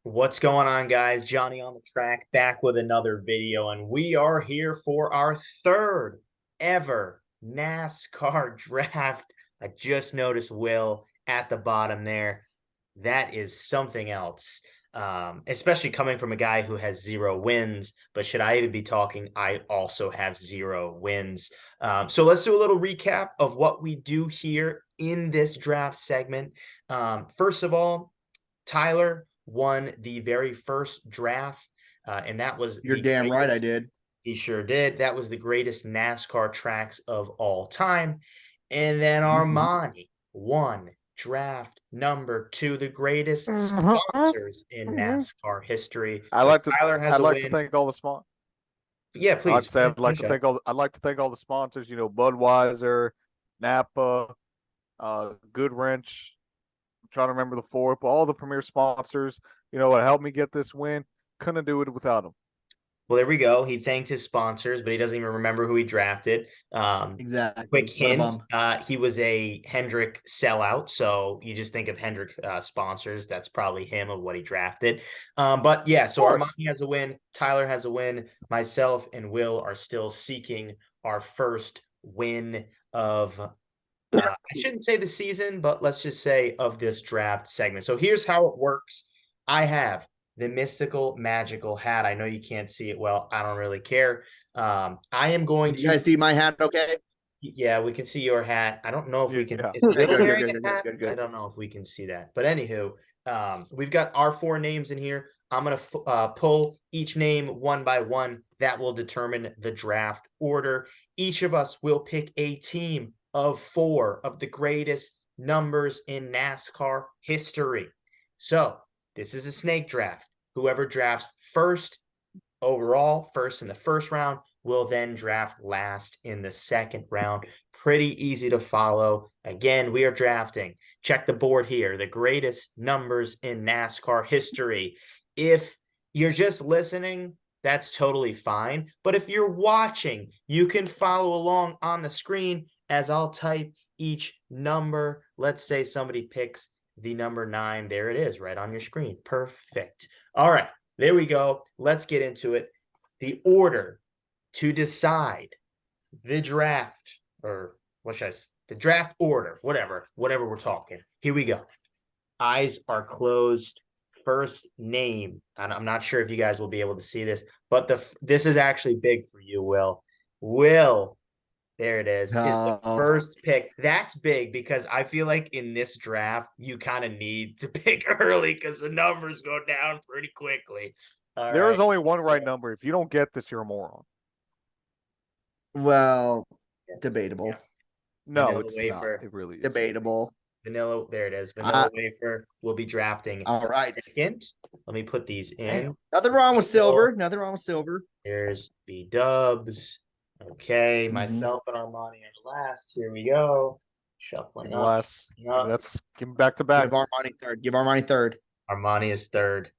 What's going on, guys? Johnny on the track, back with another video, and we are here for our third ever NASCAR draft. I just noticed Will at the bottom there. That is something else, especially coming from a guy who has 0 wins. But should I even be talking? I also have 0 wins. So let's do a little recap of what we do here in this draft segment. First of all, Tyler won the very first draft, and that was You're damn right I did. He sure did. That was the greatest NASCAR tracks of all time. And then Armani won draft number 2, the greatest sponsors in NASCAR history. I'd like to thank all the sponsors. Yeah, please. I'd like to thank all the sponsors. You know, Budweiser, Napa, Goodwrench. I'm trying to remember the fourth, but all the premier sponsors, you know, what helped me get this win. Couldn't do it without them. Well, there we go. He thanked his sponsors, but he doesn't even remember who he drafted. Exactly. Quick hint, he was a Hendrick sellout, so you just think of Hendrick sponsors. That's probably him of what he drafted. But yeah, so Armani has a win. Tyler has a win. Myself and Will are still seeking our first win of I shouldn't say the season, but let's just say of this draft segment. So here's how it works. I have the mystical magical hat. I know you can't see it well. I don't really care. I am going to. You guys see my hat okay? Yeah, we can see your hat. I don't know if we can. Yeah. Is Will wearing a hat? I don't know if we can see that. But anywho, we've got our 4 names in here. I'm going to pull each name one by one. That will determine the draft order. Each of us will pick a team of 4 of the greatest numbers in NASCAR history. So this is a snake draft. Whoever drafts first overall, first in the first round, will then draft last in the second round. Pretty easy to follow. Again, we are drafting. Check the board here. The greatest numbers in NASCAR history. If you're just listening, that's totally fine. But if you're watching, you can follow along on the screen as I'll type each number. Let's say somebody picks the number 9. There it is, right on your screen. Perfect. All right, there we go. Let's get into it. The order to decide the draft, or what should I say? The draft order, whatever we're talking. Here we go. Eyes are closed. First name, and I'm not sure if you guys will be able to see this, but this is actually big for you, Will. Will, there it is the first pick. That's big because I feel like in this draft, you kind of need to pick early because the numbers go down pretty quickly. There is only one right number. If you don't get this, you're a moron. Well, debatable. No, it's not. It really is. Debatable. Vanilla, there it is. Vanilla wafer will be drafting. All right. Second. Let me put these in. Nothing wrong with silver. Nothing wrong with silver. There's B-dubs. Okay, myself and Armani are last. Here we go. Shuffling up. Last. Let's give him back to back. Give Armani third. Give Armani third. Armani is third.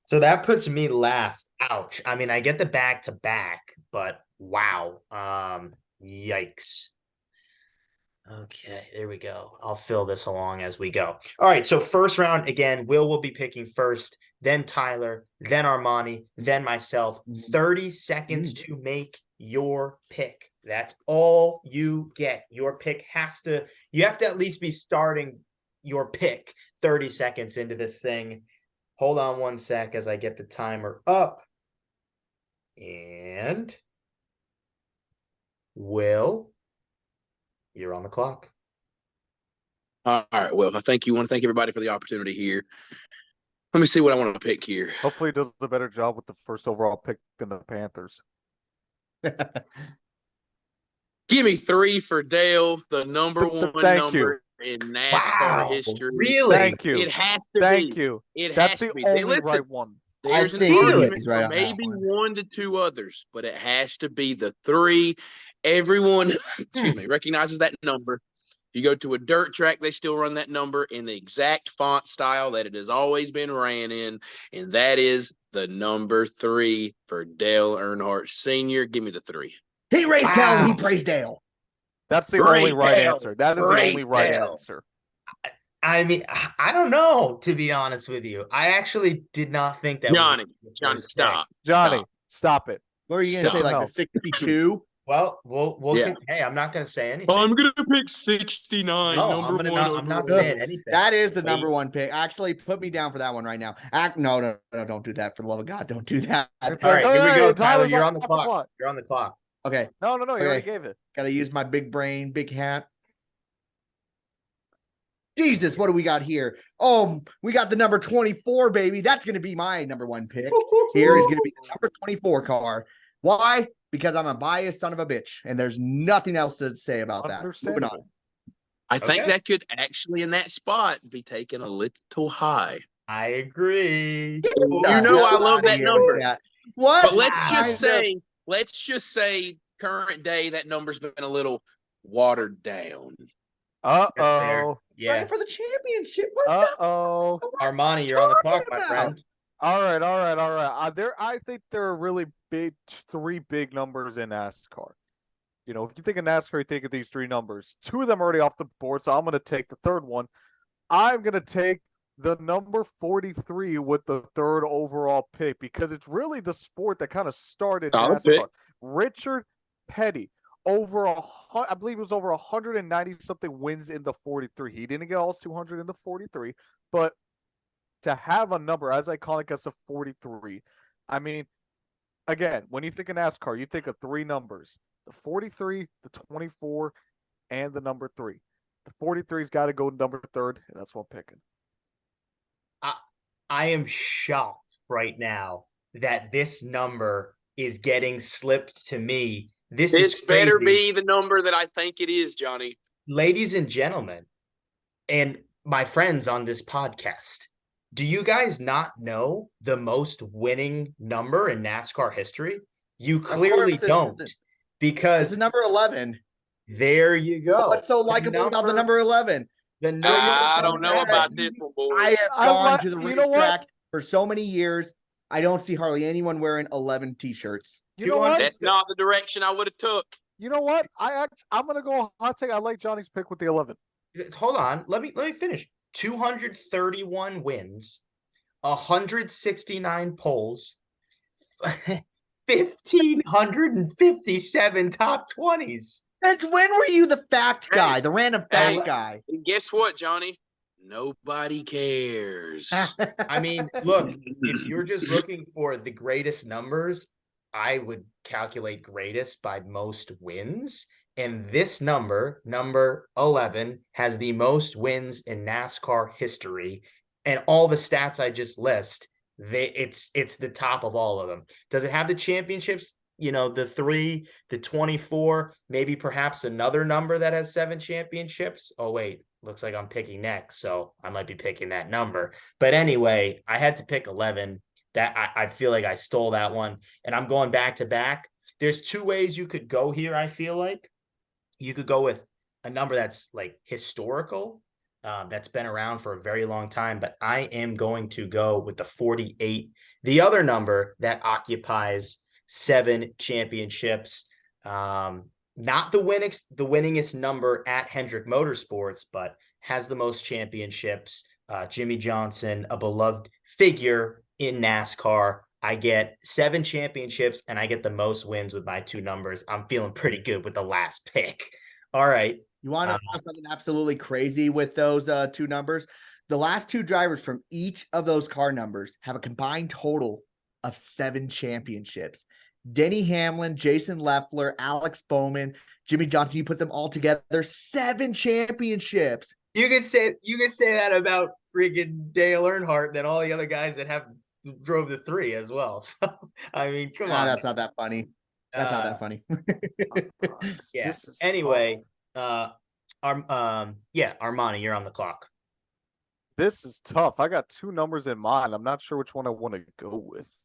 So that puts me last. Ouch. I mean, I get the back to back, but wow. Yikes. Okay, there we go. I'll fill this along as we go. All right, so first round, again, will be picking first, then Tyler, then Armani, then myself. 30 seconds to make your pick. That's all you get. Your pick you have to at least be starting your pick 30 seconds into this thing. Hold on one sec as I get the timer up. And Will, you're on the clock. All right. Well, I want to thank everybody for the opportunity here. Let me see what I want to pick here. Hopefully, he does a better job with the first overall pick than the Panthers. Give me 3 for Dale, the number 1 number in NASCAR history. Really? Thank you. It has to be. Thank you. It That's has to the be. only right one. There's an think argument he's for right on that maybe one. 1 to 2 others, but it has to be the 3. Everyone, excuse me, recognizes that number. If you go to a dirt track, they still run that number in the exact font style that it has always been ran in, and that is the number 3 for Dale Earnhardt Sr. Give me the 3. He raised hell and he Wow. praised Dale. That's the only Great right Dale. answer. That is the only Great right Dale. answer. I mean, I don't know, to be honest with you. I actually did not think that Johnny, was the Johnny, first pick. stop. Johnny, Stop. stop it. What were you gonna Stop. say? Like the No. 62? Well, we'll Yeah. hey, I'm not gonna say anything. I'm gonna pick 69. No, I'm not saying anything. That is the Wait. number one pick. Actually, put me down for that one right now. No, don't do that. For the love of God, don't do that. It's All right, here we hey, go, Tyler. Tyler's You're on the off clock. You're on the clock. Okay, No, you already Okay. gave it. gotta use my big brain, big hat. Jesus, what do we got here? Oh, we got the number 24, baby. That's gonna be my number one pick. Here is gonna be the number 24 car. Why? Because I'm a biased son of a bitch, and there's nothing else to say about that. Moving on. Understandable. I think Okay. that could actually, in that spot, be taken a little high. I agree. You know I love that number. What? But let's just say current day, that number's been a little watered down. That's fair. Uh-oh. Yeah. Right for the championship. What Uh-oh. Armani, you're on the clock, my about? friend. All right. I think there are really big, 3 big numbers in NASCAR. You know, if you think of NASCAR, you think of these 3 numbers. 2 of them are already off the board, so I'm going to take the third one. I'm going to take the number 43 with the 3rd overall pick because it's really the sport that kind of started Solid NASCAR. pick. Richard Petty, I believe it was over 190 something wins in the 43. He didn't get all his 200 in the 43, but to have a number as iconic as the 43, I mean, again, when you think of NASCAR, you think of 3 numbers: the 43, the 24, and the number 3. The 43's got to go number 3rd, and that's what I'm picking. I am shocked right now that this number is getting slipped to me. This is It's better crazy. be the number that I think it is, Johnny. Ladies and gentlemen, and my friends on this podcast, do you guys not know the most winning number in NASCAR history? You clearly course, don't, it's because the number 11. there you go. What's so likable about the number 11? The number I don't know 11. about this one, boy. I have I gone like- to the you know what? racetrack for so many years. I don't see hardly anyone wearing 11 t-shirts. You know what? That's not the direction I would have took. You know what? I'm gonna go hot take. I like Johnny's pick with the 11. Hold on. Let me finish. 231 wins, 169 polls, 1,557 top 20s. That's when were you the fact Hey, guy, the random fact hey. guy? And guess what, Johnny? Nobody cares. I mean, look, if you're just looking for the greatest numbers, I would calculate greatest by most wins. And this number 11, has the most wins in NASCAR history. And all the stats I just list, it's the top of all of them. Does it have the championships? You know, the 3, the 24, maybe perhaps another number that has 7 championships. Oh, wait, looks like I'm picking next. So I might be picking that number. But anyway, I had to pick 11. That I feel like I stole that one. And I'm going back to back. There's 2 ways you could go here, I feel like. You could go with a number that's like historical, that's been around for a very long time, but I am going to go with the 48. The other number that occupies 7 championships, not the winningest number at Hendrick Motorsports, but has the most championships. Jimmy Johnson, a beloved figure in NASCAR. I get 7 championships and I get the most wins with my 2 numbers. I'm feeling pretty good with the last pick. All right. You want to know something absolutely crazy with those 2 numbers? The last 2 drivers from each of those car numbers have a combined total of 7 championships. Denny Hamlin, Jason Leffler, Alex Bowman, Jimmy Johnson, you put them all together, 7 championships. You could say that about freaking Dale Earnhardt and all the other guys that drove the 3 as well. So I mean, come on. That's not that funny. That's not that funny. Yeah. This is Anyway, Armani, you're on the clock. This is tough. I got two numbers in mind. I'm not sure which one I want to go with.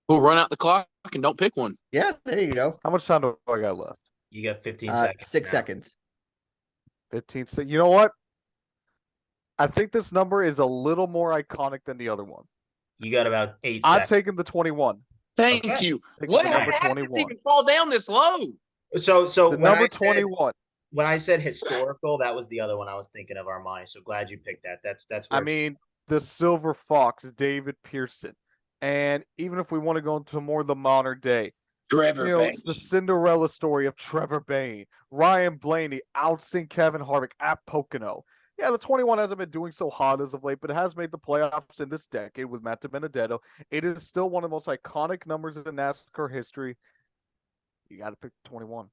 We'll run out the clock and don't pick one. Yeah, there you go. How much time do I got left? You got 15 seconds. 6 now. seconds. 15. So you know what? I think this number is a little more iconic than the other one. You got about 8 I'm seconds. taking the 21. Thank Okay. you. Taking What the number happened to 21. even fall down this low? So The when number I said, 21. when I said historical, that was the other one I was thinking of, Armani. So glad you picked that. That's I where mean, the Silver Fox, David Pearson. And even if we want to go into more of the modern day, Trevor it's the Cinderella story of Trevor Bayne, Ryan Blaney, ousting Kevin Harvick at Pocono. Yeah, the 21 hasn't been doing so hot as of late, but it has made the playoffs in this decade with Matt DiBenedetto. It is still one of the most iconic numbers in NASCAR history. You got to pick 21.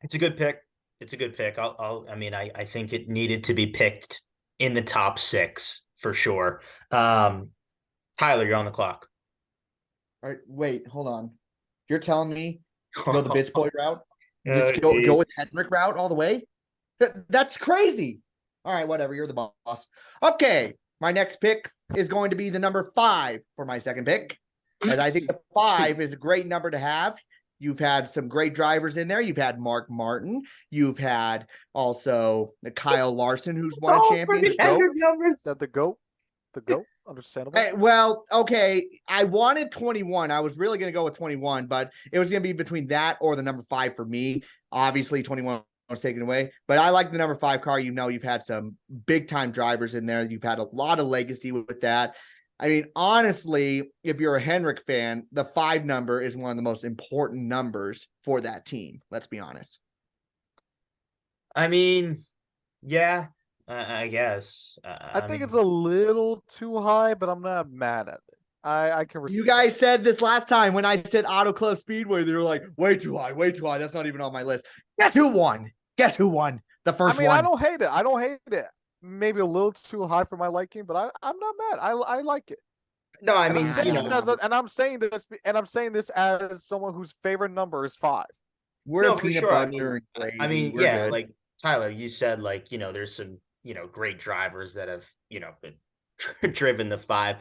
it's a good pick. It's a good pick. I think it needed to be picked in the top 6 for sure. Tyler, you're on the clock. All right, wait, hold on. You're telling me to go the bitch boy route? Just Oh, go with Henrik route all the way? That's crazy. All right, whatever. You're the boss. Okay, my next pick is going to be the number 5 for my second pick. And I think the 5 is a great number to have. You've had some great drivers in there. You've had Mark Martin. You've had also Kyle Larson, who's won a championship. That the GOAT? The GOAT? Understandable. Well, okay. I wanted 21. I was really going to go with 21, but it was going to be between that or the number 5 for me. Obviously, 21 was taken away, but I like the number 5 car. You've had some big time drivers in there. You've had a lot of legacy with that. I mean, honestly, if you're a Henrik fan, the 5 number is one of the most important numbers for that team. Let's be honest. I mean, yeah, I guess. I think it's a little too high, but I'm not mad at it. I can respect. You guys said this last time when I said Auto Club Speedway, they were like, way too high, way too high. That's not even on my list. Guess who won? Guess who won? The first one. I don't hate it. I don't hate it. Maybe a little too high for my liking, but I'm not mad. I like it. No, I And mean, I'm saying I'm saying this as someone whose favorite number is 5. We're no, a for peanut sure. butter and I gravy. mean, We're yeah, good. like Tyler, you said, like, there's some, great drivers that have, been driven the 5.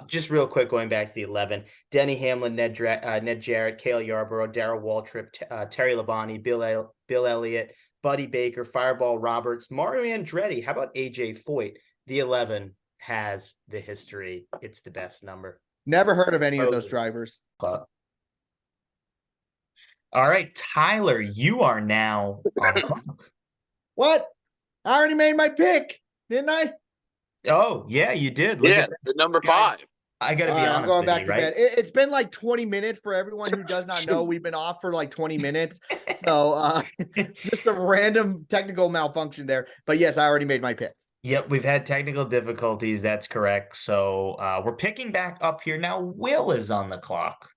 Just real quick, going back to the 11, Denny Hamlin, Ned Jarrett, Cale Yarborough, Darrell Waltrip, Terry Labonte, Bill Elliott, Buddy Baker, Fireball Roberts, Mario Andretti. How about AJ Foyt? The 11 has the history. It's the best number. Never heard of any of those drivers. All right, Tyler, you are now on the clock. What? I already made my pick, didn't I? Oh, yeah, you did. Look at that. the number Guys, 5. I got to be All right, honest I'm going with back you, to right? bed. It's been like 20 minutes for everyone who does not know. We've been off for like 20 minutes. So just a random technical malfunction there. But yes, I already made my pick. Yep, we've had technical difficulties. That's correct. So we're picking back up here. Now, Will is on the clock.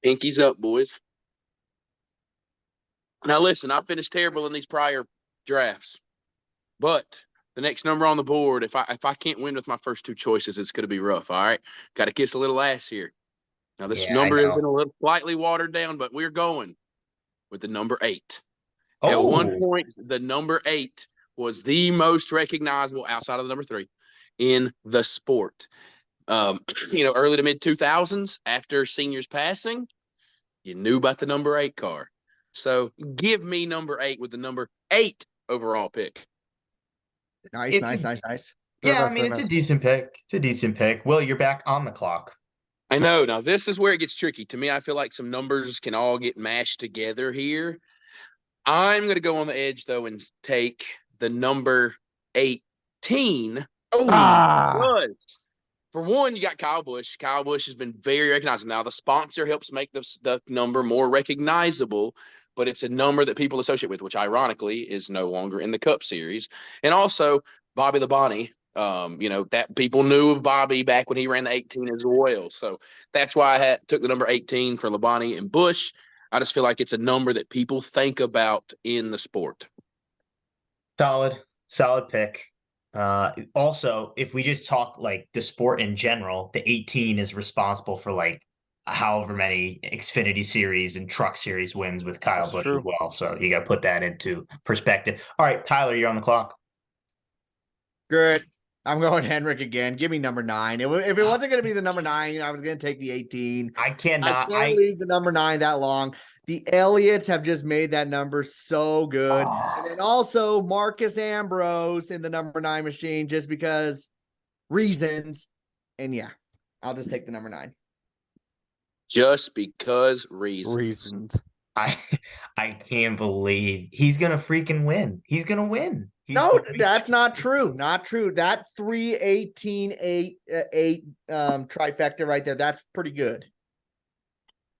Pinkies up, boys. Now listen, I finished terrible in these prior drafts, but the next number on the board, if I can't win with my first 2 choices, it's going to be rough. All right, got to kiss a little ass here. Now this Yeah, number I has know. been a little slightly watered down, but we're going with the number 8. At Oh, one point, the number 8 was the most recognizable outside of the number 3 in the sport. Early to mid 2000s, after seniors passing, you knew about the number 8 car. So give me number 8 with the number 8 overall pick. Nice. It's Nice. yeah, I mean, it's a decent pick. It's a decent pick. Will, you're back on the clock. I know. Now, this is where it gets tricky. To me, I feel like some numbers can all get mashed together here. I'm going to go on the edge, though, and take the number 18. Because, for one, you got Kyle Busch. Kyle Busch has been very recognizable. Now, the sponsor helps make the number more recognizable, but it's a number that people associate with, which ironically is no longer in the Cup Series. And also, Bobby Labonte. That people knew of Bobby back when he ran the 18 as well. So that's why I took the number 18 for Labonte and Busch. I just feel like it's a number that people think about in the sport. Solid pick. Also, if we just talk like the sport in general, the 18 is responsible for like however many Xfinity Series and Truck Series wins with Kyle Busch as well. So you got to put that into perspective. All right, Tyler, you're on the clock. Good. I'm going Henrik again. Give me number 9. If it wasn't going to be the number 9, I was going to take the 18. I I cannot. can't leave the number 9 that long. The Elliots have just made that number so good. And then also Marcus Ambrose in the number 9 machine just because reasons. And yeah, I'll just take the number 9. Just because reasons. Reasons. I can't believe he's gonna freaking win. He's gonna win. No, that's not true. Not true. That 3-18-8 trifecta right there. That's pretty good.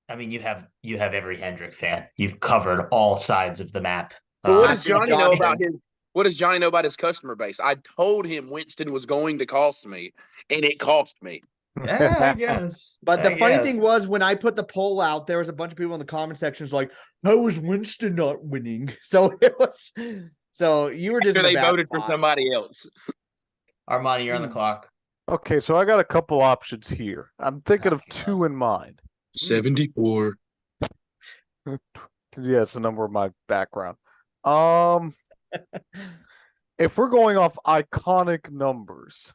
I mean, you have every Hendrick fan. You've covered all sides of the map. But what Uh, does Johnny know about Johnson. his? What does Johnny know about his customer base? I told him Winston was going to cost me, and it cost me. I guess. But the I funny guess. thing was when I put the poll out, there was a bunch of people in the comment sections like, "How is Winston not winning?" So it was. So you were just After in a they bad voted for spot. somebody else. Armani, you're on the clock. Okay, so I got a couple options here. I'm thinking of Okay. 2 in mind. 74. Yeah, it's the number of my background. If we're going off iconic numbers,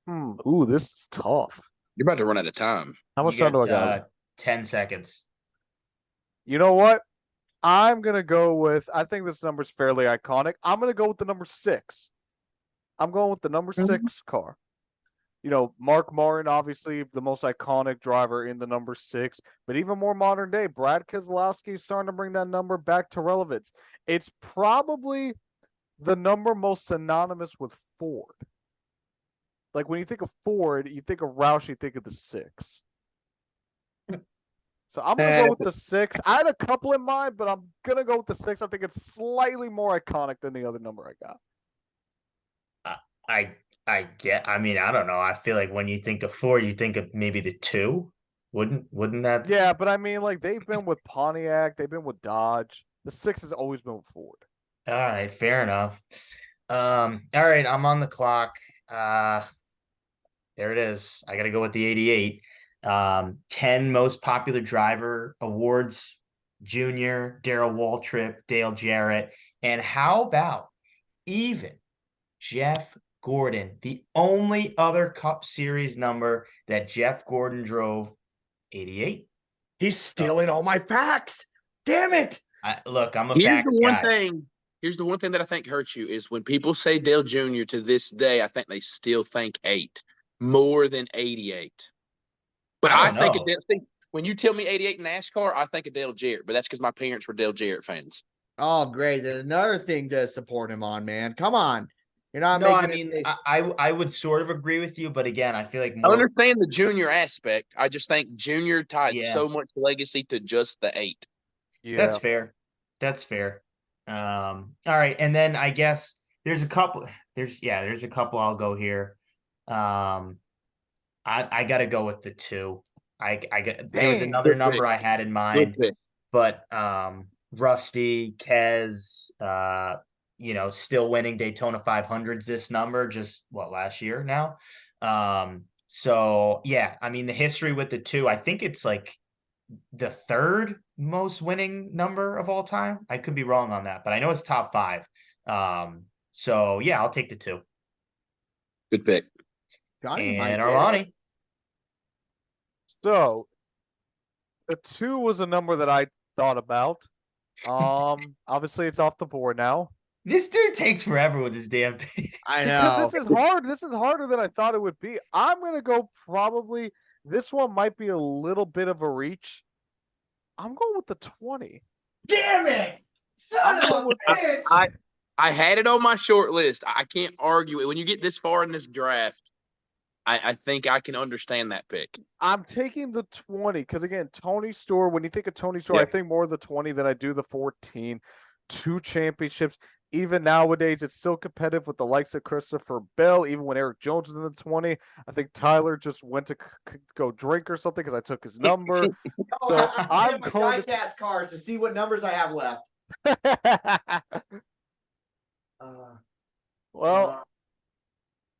ooh, this is tough. You're about to run out of time. How much You time do I got? 10 seconds. You know what? I'm gonna go with. I think this number's fairly iconic. I'm gonna go with the number 6. I'm going with the number 6 car. You know, Mark Martin, obviously the most iconic driver in the number 6, but even more modern day, Brad Keselowski is starting to bring that number back to relevance. It's probably the number most synonymous with Ford. Like when you think of Ford, you think of Roush, you think of the 6. So I'm gonna go with the 6. I had a couple in mind, but I'm gonna go with the 6. I think it's slightly more iconic than the other number I got. I mean, I don't know. I feel like when you think of 4, you think of maybe the 2. Wouldn't that? Yeah, but I mean, like they've been with Pontiac, they've been with Dodge. The 6 has always been with Ford. All right, fair enough. All right, I'm on the clock. There it is. I gotta go with the 88. 10 most popular driver awards, Junior, Darrell Waltrip, Dale Jarrett. And how about even Jeff Gordon, the only other Cup Series number that Jeff Gordon drove, 88. He's stealing all my facts. Damn it. Look, I'm a Here's facts the one guy. thing. Here's the one thing that I think hurts you is when people say Dale Jr. to this day, I think they still think 8 more than 88. But I I don't think know. of Dale, see, when you tell me 88 NASCAR, I think of Dale Jarrett, but that's because my parents were Dale Jarrett fans. Oh, great. Another thing to support him on, man. Come on. You're not No, I making mean, it. I would sort of agree with you, but again, I feel like I more. understand the Junior aspect. I just think Junior tied Yeah. so much legacy to just the 8. Yeah. That's fair. That's fair. All right, and then I guess there's a couple. There's a couple. I'll go here. I got to go with the 2. I got there was Damn. another Good number pick. I had in Good mind, pick. but Rusty, Kez, still winning Daytona 500s. This number just last year now. So yeah, I mean the history with the 2. I think it's like the 3rd most winning number of all time. I could be wrong on that, but I know it's top 5. So yeah, I'll take the 2. Good pick. Johnny might And get it. Armani. So the 2 was a number that I thought about. Obviously it's off the board now. This dude takes forever with his damn picks. I Because know. this is hard. This is harder than I thought it would be. I'm gonna go probably this one might be a little bit of a reach. I'm going with the 20. Damn it. I'm Son going of with a bitch. I had it on my short list. I can't argue it. When you get this far in this draft, I think I can understand that pick. I'm taking the 20 because again, Tony Stewart. When you think of Tony Stewart, I think more of the 20 than I do the 14. 2 championships. Even nowadays, it's still competitive with the likes of Christopher Bell. Even when Eric Jones was in the 20, I think Tyler just went to go drink or something because I took his number. So I'm going to diecast cards to see what numbers I have left. well,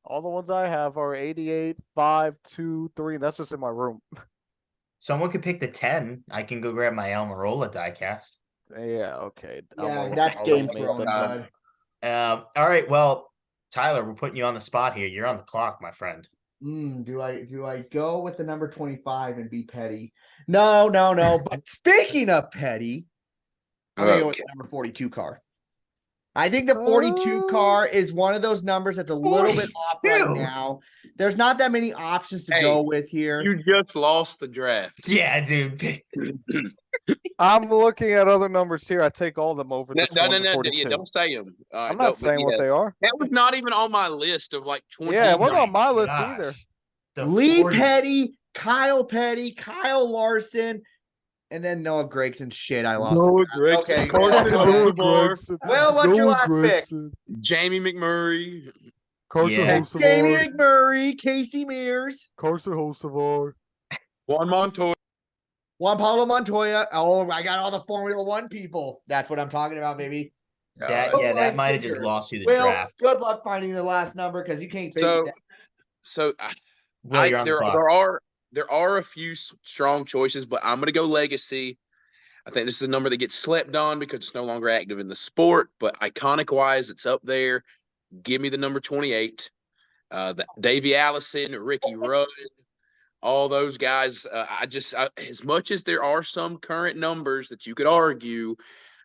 all the ones I have are 88, 5, 2, 3. That's just in my room. Someone could pick the 10. I can go grab my Almirola diecast. Yeah, okay. Yeah, that's game eliminate throwing, that. bud. All right. Well, Tyler, we're putting you on the spot here. You're on the clock, my friend. Do I go with the number 25 and be petty? No. But speaking of petty, I'm gonna go with Okay. the number 42 car. I think the 42 car is one of those numbers that's a little bit off right 42? now. There's not that many options to Hey, go with here. You just lost the draft. Yeah, dude. I'm looking at other numbers here. I take all of them over the No, 42. yeah, don't say them. I'm not saying what they are. That was not even on my list of like 20. Yeah, it wasn't Oh on my list gosh. either. The Lee 40 Petty, Kyle Larson, and then Noah Gregson. Shit, I lost Noah it. Gregson. Okay, Carson go ahead. Hocevar. Well, what's your last pick? Jamie McMurray. Carson Yeah. Jamie Hocevar. McMurray, Casey Mears, Carson Hocevar. Juan Montoya. Juan Pablo Montoya. Oh, I got all the Formula One people. That's what I'm talking about, baby. that might have just lost you the Well, draft. good luck finding the last number because you can't fake So, that. so Will, you're on the there clock. there are a few strong choices, but I'm gonna go legacy. I think this is a number that gets slept on because it's no longer active in the sport, but iconic wise, it's up there. Give me the number 28. Davey Allison, Ricky Rudd, all those guys. As much as there are some current numbers that you could argue,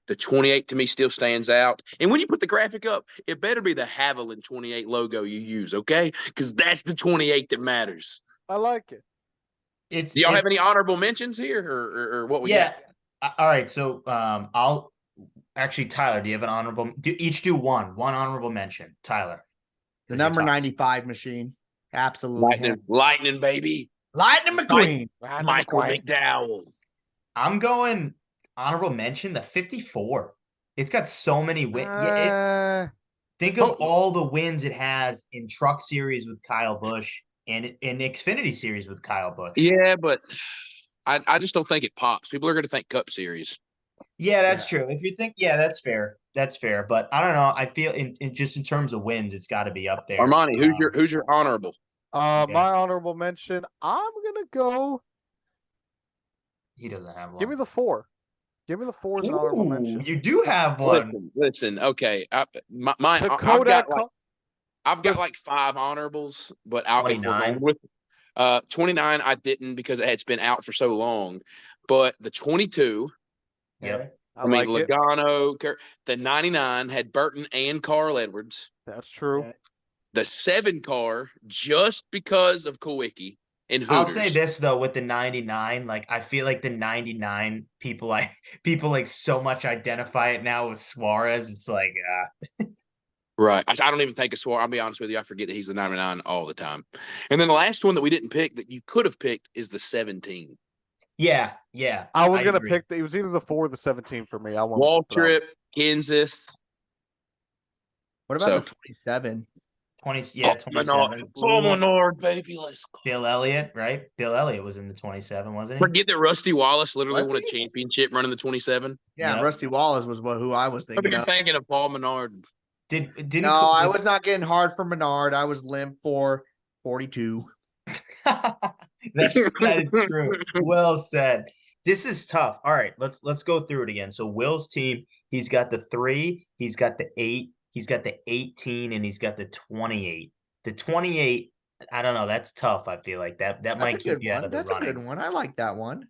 the 28 to me still stands out. And when you put the graphic up, it better be the Haviland 28 logo you use, okay? Because that's the 28 that matters. I like it. It's Do y'all have any honorable mentions here, or what we got? All right. So I'll actually, Tyler, do you have an honorable? Each do one honorable mention. Tyler, The number 95 machine. Absolutely. Lightning, baby. Lightning McQueen. Michael McDowell. I'm going honorable mention the 54. It's got so many wins. Think of all the wins it has in Truck Series with Kyle Busch and in Xfinity Series with Kyle Busch. Yeah, but I just don't think it pops. People are going to think Cup Series. Yeah, that's true. If you think, yeah, that's fair. That's fair. But I don't know. I feel in just in terms of wins, it's got to be up there. Armani, who's your honorable? My honorable mention. I'm gonna go. He doesn't have one. Give me the 4. Give me the 4 as an honorable mention. You do have one. Listen. Okay, I've got like 5 honorables, but I'll 29. with 29. I didn't because it's been out for so long. But the 22. Yep. I like Logano. The 99 had Burton and Carl Edwards. That's true. The 7 car, just because of Kowicki and Hooters. I'll say this though, with the 99, like I feel like the 99 people like so much identify it now with Suarez. It's like right. I don't even think of Suarez. I'll be honest with you. I forget that he's the 99 all the time. And then the last one that we didn't pick that you could have picked is the 17. Yeah. I was gonna pick. It was either the 4 or the 17 for me. I went Waltrip, Kenseth. What about the 27? 27. Paul Menard, baby, let's go. Bill Elliott, right? Bill Elliott was in the 27, wasn't he? Forget that Rusty Wallace literally won a championship running the 27. Yeah, Yep. Rusty Wallace was who I was thinking of. Thinking of Paul Menard. I was not getting hard for Menard. I was limp for 42. that is true. Well said. This is tough. All right, let's go through it again. So Will's team, he's got the 3, he's got the 8, he's got the 18, and he's got the 28. The 28, I don't know. That's tough. I feel like that might keep you out of the running. That's a good one. I like that one.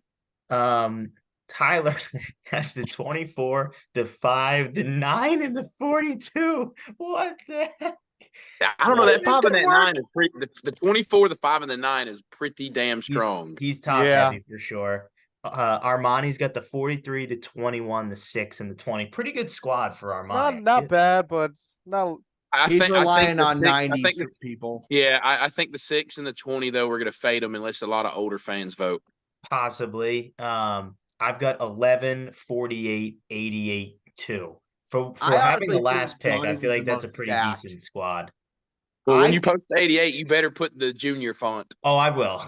Tyler has the 24, the 5, the 9, and the 42. What the heck? I don't know. That 5 and that 9 is pretty. The 24, the 5, and the 9 is pretty damn strong. He's top heavy for sure. Armani's got the 43, the 21, the 6, and the 20. Pretty good squad for Armani. Not bad, but not. He's relying on 90s people. Yeah, I think the 6 and the 20 though we're gonna fade them unless a lot of older fans vote. Possibly. I've got 11, 48, 88, 2. For having the last pick, I feel like that's a pretty decent squad. Well, when you post 88, you better put the junior font. Oh, I will.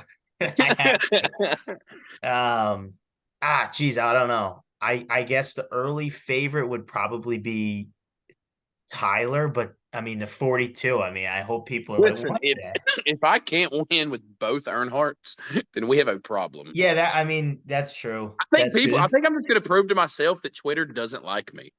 Geez, I don't know. I guess the early favorite would probably be Tyler, but I mean the 42. I mean, I hope people are Listen, if I can't win with both Earnhardts, then we have a problem. Yeah, that's true. I think I'm just gonna prove to myself that Twitter doesn't like me.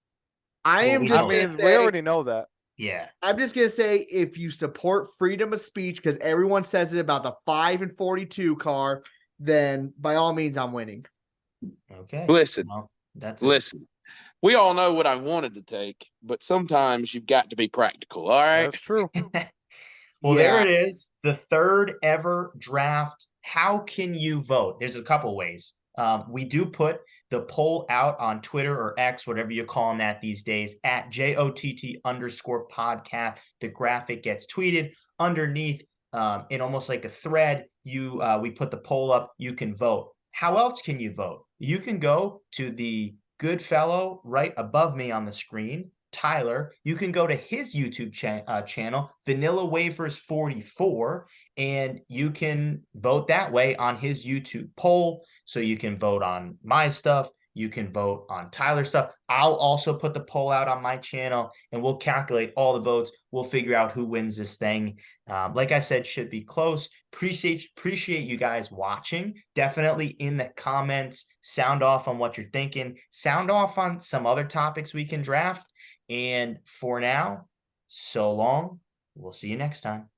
We already know that. Yeah. I'm just gonna say, if you support freedom of speech, because everyone says it about the 5 and 42 car, then by all means, I'm winning. Okay. Listen, Well, that's it. listen. We all know what I wanted to take, but sometimes you've got to be practical. All right. That's true. Well, there Yeah. it is. The third ever draft. How can you vote? There's a couple ways. We do put the poll out on Twitter or X, whatever you're calling that these days, at JOTT_podcast. The graphic gets tweeted underneath in almost like a thread. We put the poll up. You can vote. How else can you vote? You can go to the good fellow right above me on the screen, Tyler. You can go to his YouTube channel, Vanilla Wafers 44, and you can vote that way on his YouTube poll. So you can vote on my stuff. You can vote on Tyler's stuff. I'll also put the poll out on my channel, and we'll calculate all the votes. We'll figure out who wins this thing. Like I said, should be close. Appreciate you guys watching. Definitely in the comments, sound off on what you're thinking. Sound off on some other topics we can draft. And for now, so long. We'll see you next time.